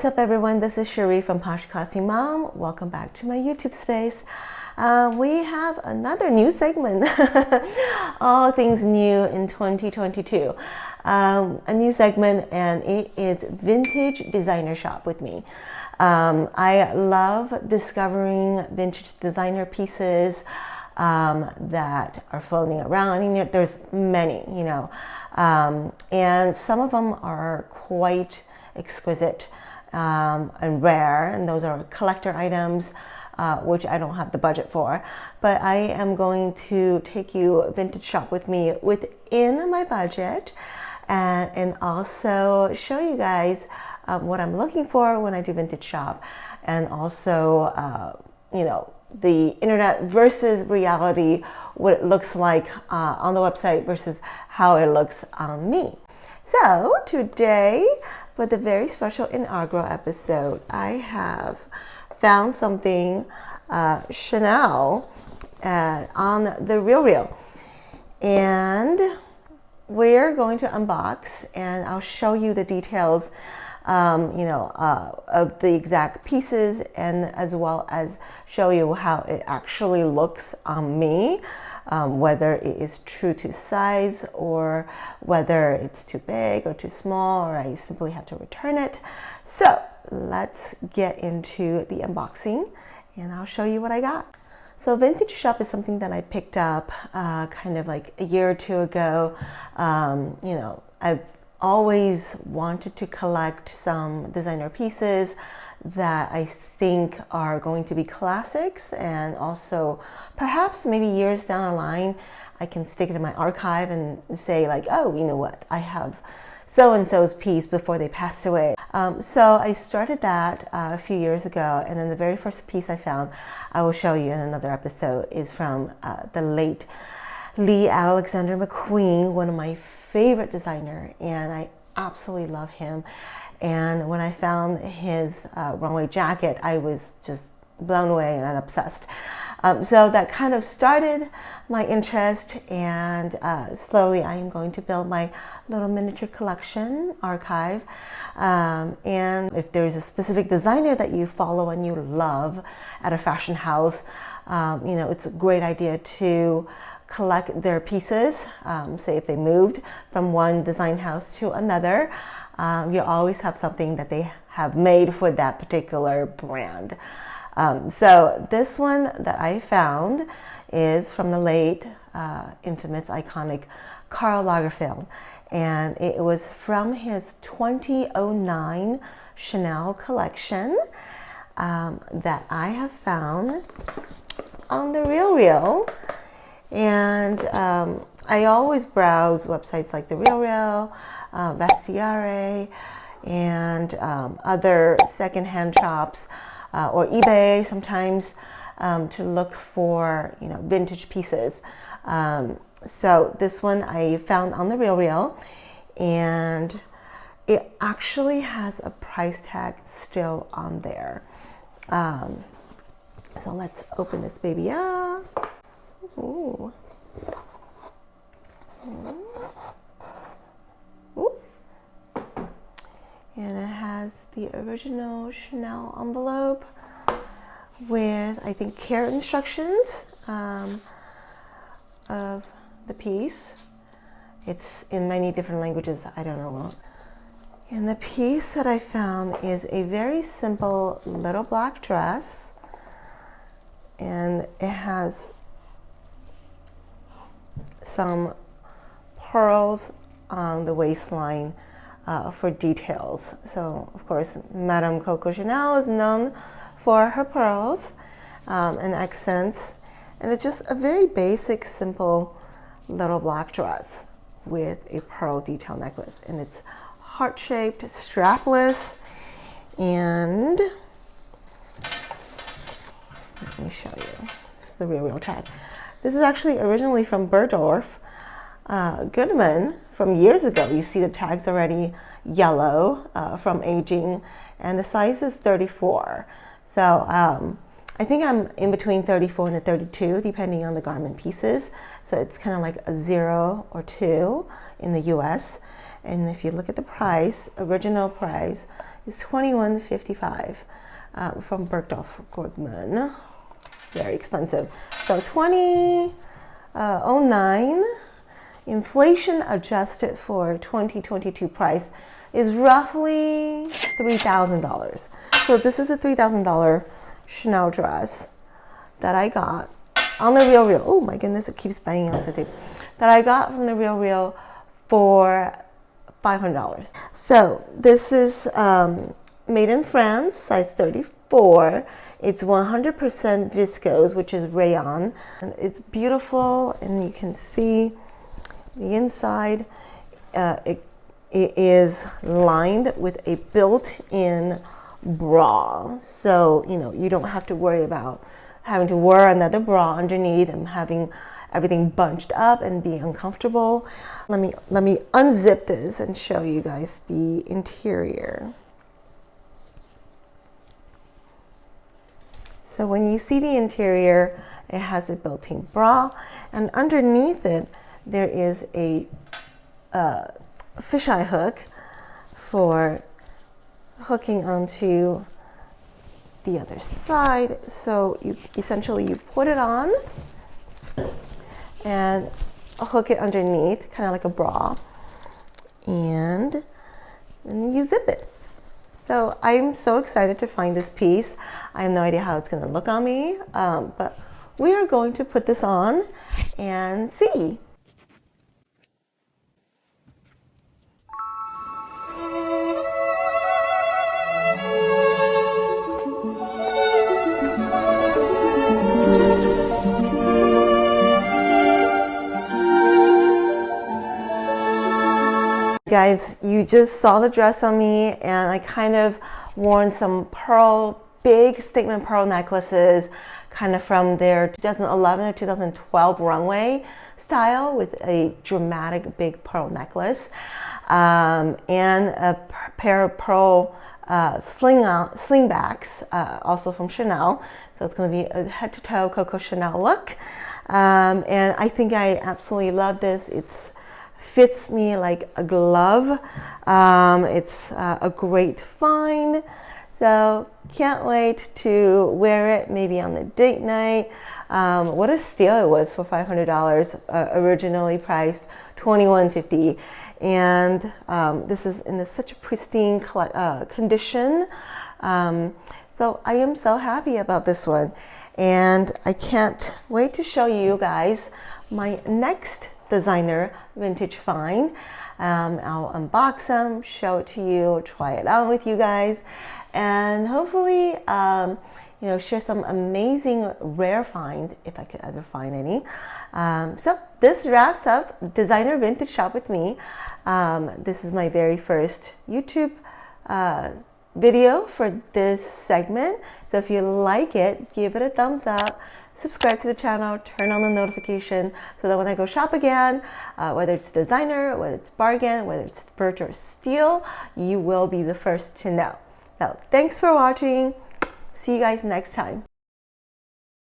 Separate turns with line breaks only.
What's up everyone, this is Cherie from Posh Classy Mom. Welcome back to my YouTube space. We have another new segment, all things new in 2022. A new segment, and it is Vintage Designer Shop with me. I love discovering vintage designer pieces that are floating around. I mean, there's many, and some of them are quite exquisite and rare, and those are collector items, which I don't have the budget for. But I am going to take you vintage shop with me within my budget, and also show you guys what I'm looking for when I do vintage shop, and also the internet versus reality, what it looks like on the website versus how it looks on me. So today, for the very special inaugural episode, I have found something Chanel on the Real, and we're going to unbox, and I'll show you the details of the exact pieces, and as well as show you how it actually looks on me, whether it is true to size or whether it's too big or too small, or I simply have to return it. So let's get into the unboxing, and I'll show you what I got. So vintage shop is something that I picked up kind of like a year or two ago. I've always wanted to collect some designer pieces that I think are going to be classics, and also perhaps maybe years down the line I can stick it in my archive and say like, oh, you know what, I have so-and-so's piece before they passed away. So I started that a few years ago, and then the very first piece I found, I will show you in another episode, is from the late Lee Alexander McQueen, one of my favorite designer, and I absolutely love him. And when I found his runway jacket, I was just blown away and obsessed. So that kind of started my interest, and slowly I am going to build my little miniature collection archive. And if there's a specific designer that you follow and you love at a fashion house, it's a great idea to collect their pieces. Say if they moved from one design house to another, you always have something that they have made for that particular brand. So this one that I found is from the late, infamous, iconic Karl Lagerfeld, and it was from his 2009 Chanel collection that I have found on the Real. And I always browse websites like the Real, Vestiaire, and other secondhand shops, or eBay sometimes, to look for vintage pieces. So this one I found on the Real, and it actually has a price tag still on there. So let's open this baby up. Ooh. Ooh. And it has the original Chanel envelope with, I think, care instructions of the piece. It's in many different languages, I don't know. And the piece that I found is a very simple little black dress, and it has some pearls on the waistline for details. So of course, Madame Coco Chanel is known for her pearls and accents, and it's just a very basic, simple little black dress with a pearl detail necklace, and it's heart-shaped, strapless, and let me show you. This is the Real tag. This is actually originally from Berdorf Goodman from years ago. You see the tag's already yellow from aging, and the size is 34. So I think I'm in between 34 and a 32, depending on the garment pieces. So it's kind of like a 0 or 2 in the US. And if you look at the price, original price is $21.55 from Berdorf Goodman. Very expensive. So 2009, inflation adjusted for 2022 price is roughly $3,000. So this is a $3,000 Chanel dress that I got on the RealReal. Oh my goodness, it keeps banging onto the tape. That I got from the RealReal for $500. So this is made in France, size 34. It's 100% viscose, which is rayon. And it's beautiful, and you can see the inside. It is lined with a built-in bra. So, you know, you don't have to worry about having to wear another bra underneath and having everything bunched up and be uncomfortable. Let me unzip this and show you guys the interior. So when you see the interior, it has a built-in bra, and underneath it there is a fisheye hook for hooking onto the other side. So you essentially put it on and hook it underneath, kind of like a bra, and then you zip it. So I'm so excited to find this piece. I have no idea how it's going to look on me, but we are going to put this on and see. Guys, you just saw the dress on me, and I kind of worn some big statement pearl necklaces, kind of from their 2011 or 2012 runway style, with a dramatic big pearl necklace, and a pair of pearl slingbacks, also from Chanel. So it's going to be a head-to-toe Coco Chanel look, and I think I absolutely love this. It's fits me like a glove. It's a great find, so can't wait to wear it maybe on the date night. What a steal it was for $500, originally priced $21.50, and this is in such a pristine condition. So I am so happy about this one, and I can't wait to show you guys my next designer vintage find. I'll unbox them, show it to you, try it out with you guys, and hopefully you know, share some amazing rare finds if I could ever find any. So this wraps up Designer Vintage Shop with me. This is my very first YouTube video for this segment, so if you like it, give it a thumbs up, subscribe to the channel, turn on the notification so that when I go shop again, whether it's designer, whether it's bargain, whether it's birch or steel, you will be the first to know. So thanks for watching. See you guys next time.